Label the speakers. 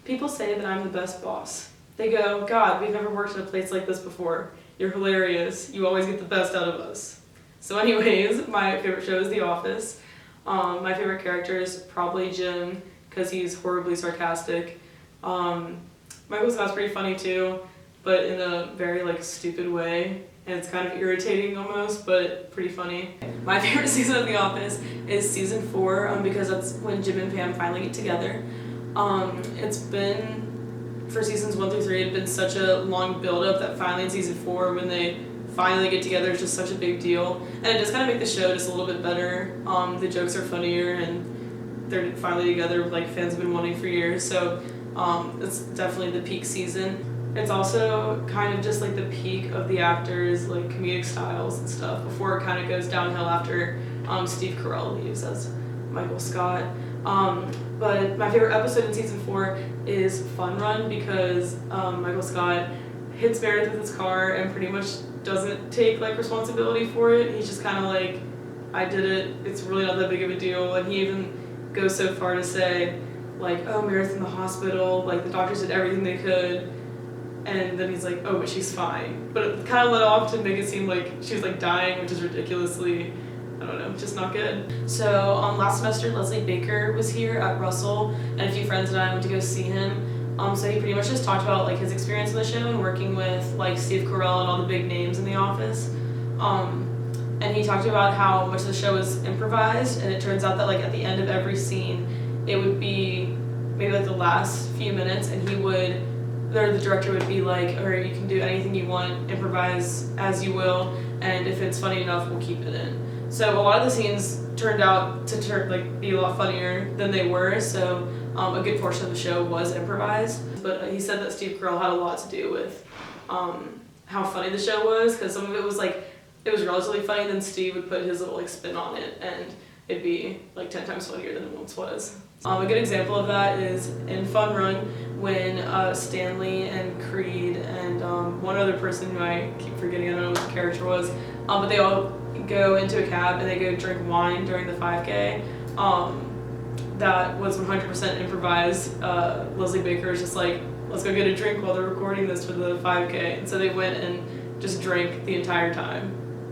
Speaker 1: People say that I'm the best boss. They go, God, we've never worked at a place like this before. You're hilarious. You always get the best out of us. So anyways, my favorite show is The Office. My favorite character is probably Jim, because he's horribly sarcastic. Michael Scott's pretty funny too, but in a very like stupid way. And it's kind of irritating almost, but pretty funny. My favorite season of The Office is season 4, because that's when Jim and Pam finally get together. It's been, for seasons 1 through 3, it's been such a long build-up that finally in season 4, when they finally get together, it's just such a big deal. And it does kind of make the show just a little bit better. The jokes are funnier, and they're finally together, like fans have been wanting for years. So it's definitely the peak season. It's also kind of just like the peak of the actors' like comedic styles and stuff before it kind of goes downhill after Steve Carell leaves as Michael Scott. But my favorite episode in season 4 is Fun Run, because Michael Scott hits Meredith with his car and pretty much doesn't take like responsibility for it. He's just kind of like, I did it, it's really not that big of a deal. And he even goes so far to say like, oh, Meredith's in the hospital, like the doctors did everything they could. And then he's like, oh, but she's fine. But it kind of let off to make it seem like she was like dying, which is ridiculously, I don't know, just not good. So last semester, Leslie Baker was here at Russell, and a few friends and I went to go see him. So he pretty much just talked about like his experience in the show and working with like Steve Carell and all the big names in The Office. And he talked about how much of the show was improvised, and it turns out that like at the end of every scene, it would be maybe like the last few minutes, and the director would be like, or you can do anything you want, improvise as you will, and if it's funny enough, we'll keep it in. So a lot of the scenes turned out to be a lot funnier than they were, so a good portion of the show was improvised. But he said that Steve Carell had a lot to do with how funny the show was, because some of it was like, it was relatively funny, then Steve would put his little like spin on it, and it'd be like 10 times funnier than it once was. A good example of that is in Fun Run, when Stanley and Creed and one other person who I keep forgetting, I don't know what the character was, but they all go into a cab and they go drink wine during the 5K. That was 100% improvised. Leslie Baker is just like, let's go get a drink while they're recording this for the 5K. And so they went and just drank the entire time.